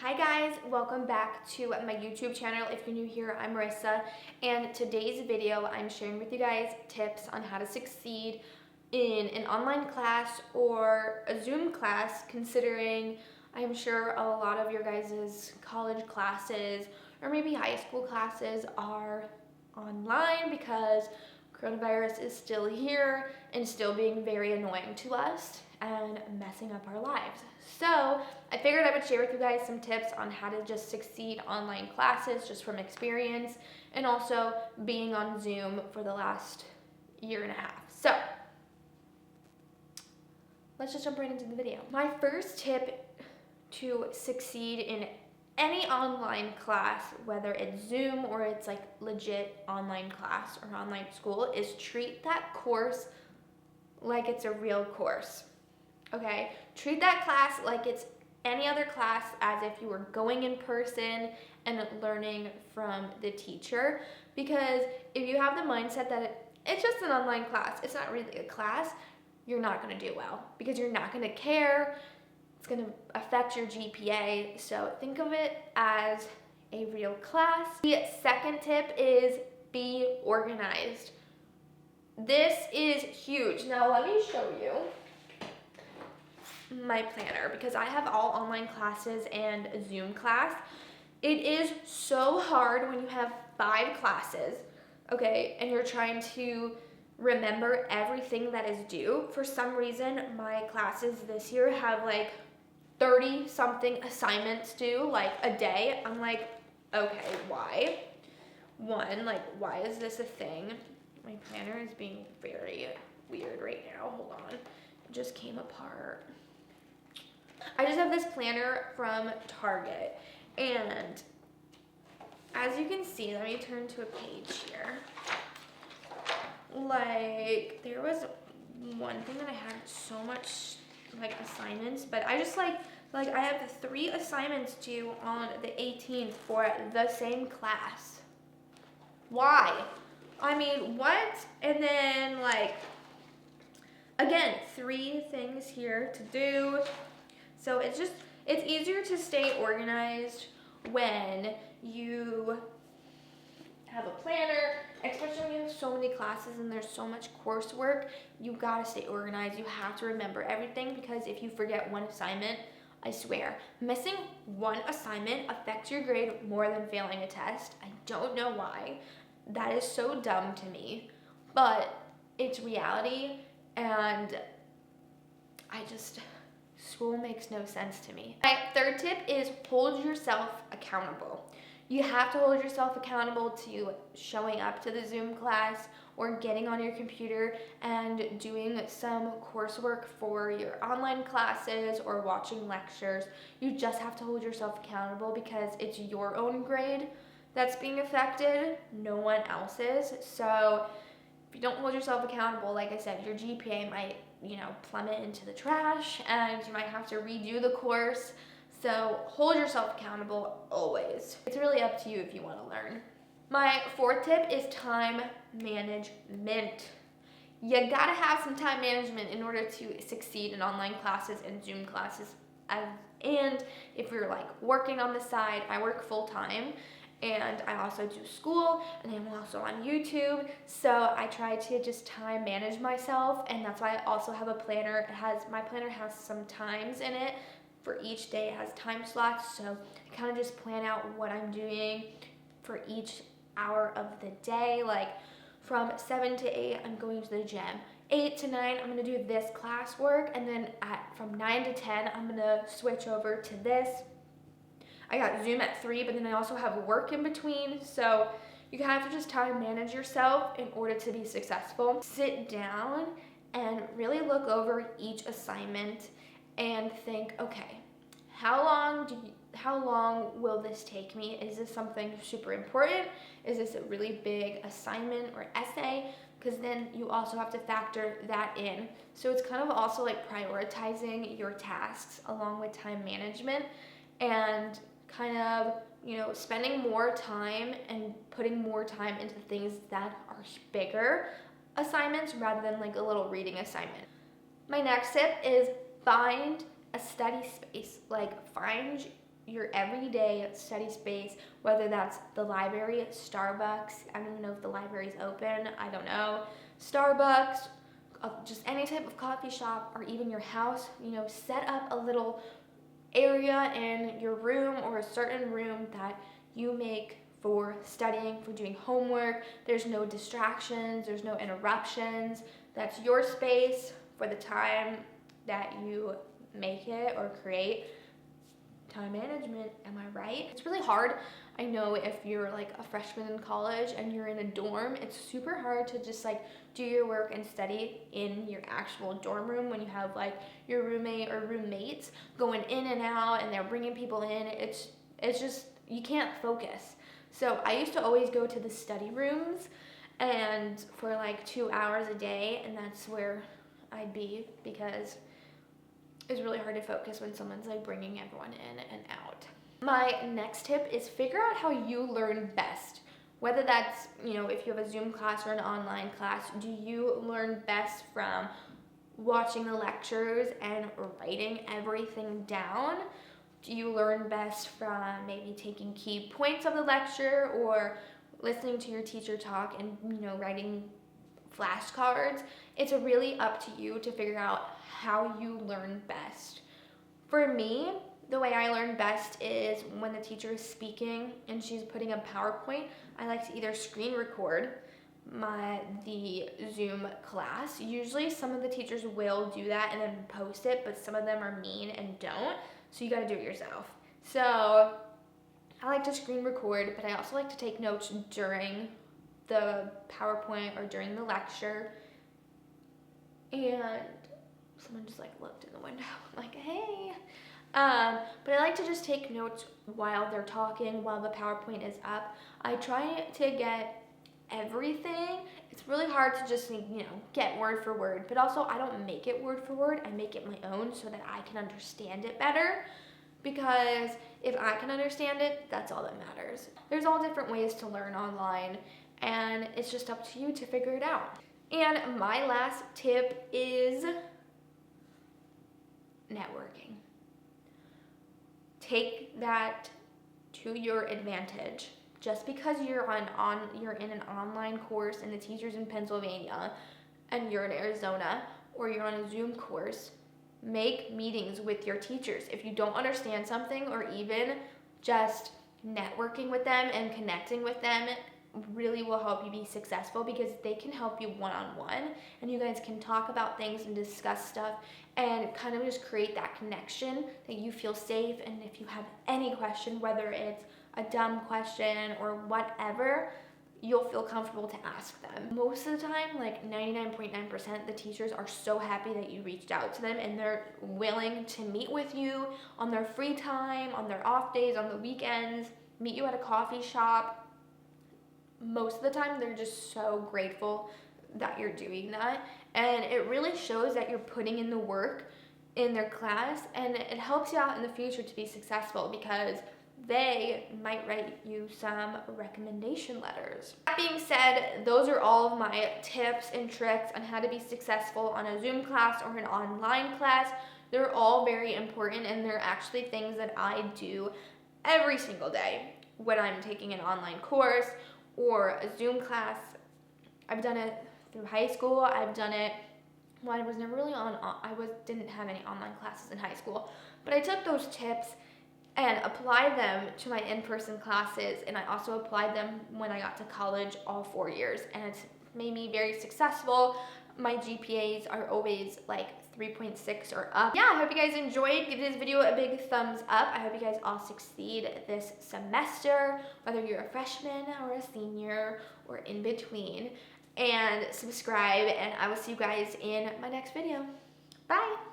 Hi guys, welcome back to my YouTube channel. If you're new here, I'm Marissa, and today's video I'm sharing with you guys tips on how to succeed in an online class or a Zoom class, considering I'm sure a lot of your guys' college classes or maybe high school classes are online because coronavirus is still here and still being very annoying to us and messing up our lives. So I figured I would share with you guys some tips on how to just succeed online classes just from experience and also being on Zoom for the last year and a half. So let's just jump right into the video. My first tip to succeed in any online class, whether it's Zoom or it's like legit online class or online school, is treat that course like it's a real course. Okay? Treat that class like it's any other class, as if you were going in person and learning from the teacher. Because if you have the mindset that it's just an online class, it's not really a class, you're not going to do well because you're not going to care. It's going to affect your GPA. So think of it as a real class. The second tip is be organized. This is huge. Now let me show you my planner because I have all online classes and a Zoom class. It is so hard when you have 5 classes, okay, and you're trying to remember everything that is due. For some reason, my classes this year have like 30 something assignments due like a day. I'm like, okay, why? One, like, why is this a thing? My planner is being very weird right now. Hold on. It just came apart. I just have this planner from Target, and as you can see, let me turn to a page here. Like, there was one thing that I had so much like assignments, but I just like I have 3 assignments due on the 18th for the same class. Why? I mean, what? And then like, again, 3 things here to do. So it's easier to stay organized when you have a planner, especially when you have so many classes and there's so much coursework. You gotta stay organized. You have to remember everything, because if you forget one assignment, I swear, missing one assignment affects your grade more than failing a test. I don't know why. That is so dumb to me, but it's reality, and school makes no sense to me. My third tip is hold yourself accountable. You have to hold yourself accountable to showing up to the Zoom class or getting on your computer and doing some coursework for your online classes or watching lectures. You just have to hold yourself accountable because it's your own grade that's being affected, no one else's. So if you don't hold yourself accountable, like I said, your GPA might, plummet into the trash, and you might have to redo the course. So hold yourself accountable always. It's really up to you if you want to learn. My fourth tip is time management. You gotta have some time management in order to succeed in online classes and Zoom classes. And if you're like working on the side, I work full time, and I also do school, and I'm also on YouTube. So I try to just time manage myself, and that's why I also have a planner. My planner has some times in it for each day. It has time slots, so I kind of just plan out what I'm doing for each hour of the day. Like from 7 to 8, I'm going to the gym. 8 to 9, I'm gonna do this classwork, and then from 9 to 10, I'm gonna switch over to this. I got Zoom at 3, but then I also have work in between. So you have to just time manage yourself in order to be successful. Sit down and really look over each assignment and think, okay, how long will this take me? Is this something super important? Is this a really big assignment or essay? Because then you also have to factor that in. So it's kind of also like prioritizing your tasks along with time management, and kind of, spending more time and putting more time into things that are bigger assignments rather than like a little reading assignment. My next tip is find a study space. Like, find your everyday study space, whether that's the library, Starbucks, I don't even know if the library's open, I don't know, Starbucks, just any type of coffee shop, or even your house, set up a little area in your room or a certain room that you make for studying, for doing homework. There's no distractions, there's no interruptions. That's your space for the time that you make it or create. Time management, am I right? It's really hard. I know if you're like a freshman in college and you're in a dorm, it's super hard to just like do your work and study in your actual dorm room when you have like your roommate or roommates going in and out and they're bringing people in. It's just, you can't focus. So I used to always go to the study rooms and for like 2 hours a day, and that's where I'd be because it's really hard to focus when someone's like bringing everyone in and out. My next tip is figure out how you learn best. Whether that's, if you have a Zoom class or an online class, do you learn best from watching the lectures and writing everything down? Do you learn best from maybe taking key points of the lecture or listening to your teacher talk and, writing flashcards? It's really up to you to figure out how you learn best. For me, the way I learn best is when the teacher is speaking and she's putting a PowerPoint, I like to either screen record the Zoom class. Usually some of the teachers will do that and then post it, but some of them are mean and don't, so you gotta do it yourself. So I like to screen record, but I also like to take notes during the PowerPoint or during the lecture. And someone just like looked in the window, I'm like, hey. But I like to just take notes while they're talking, while the PowerPoint is up. I try to get everything. It's really hard to just, get word for word, but also I don't make it word for word. I make it my own so that I can understand it better, because if I can understand it, that's all that matters. There's all different ways to learn online, and it's just up to you to figure it out. And my last tip is networking. Take that to your advantage. Just because you're in an online course and the teacher's in Pennsylvania and you're in Arizona, or you're on a Zoom course, make meetings with your teachers. If you don't understand something, or even just networking with them and connecting with them really will help you be successful, because they can help you one-on-one and you guys can talk about things and discuss stuff and kind of just create that connection that you feel safe. And if you have any question, whether it's a dumb question or whatever, you'll feel comfortable to ask them. Most of the time, like 99.9%, the teachers are so happy that you reached out to them and they're willing to meet with you on their free time, on their off days, on the weekends, meet you at a coffee shop. Most of the time, they're just so grateful that you're doing that. And it really shows that you're putting in the work in their class, and it helps you out in the future to be successful, because they might write you some recommendation letters. That being said, those are all of my tips and tricks on how to be successful on a Zoom class or an online class. They're all very important, and they're actually things that I do every single day when I'm taking an online course or a Zoom class. I've done it through high school. I've done it when I was never really didn't have any online classes in high school, but I took those tips and applied them to my in-person classes, and I also applied them when I got to college all 4 years, and it's made me very successful. My GPAs are always like 3.6 or up. Yeah, I hope you guys enjoyed. Give this video a big thumbs up. I hope you guys all succeed this semester, whether you're a freshman or a senior or in between. And subscribe, and I will see you guys in my next video. Bye.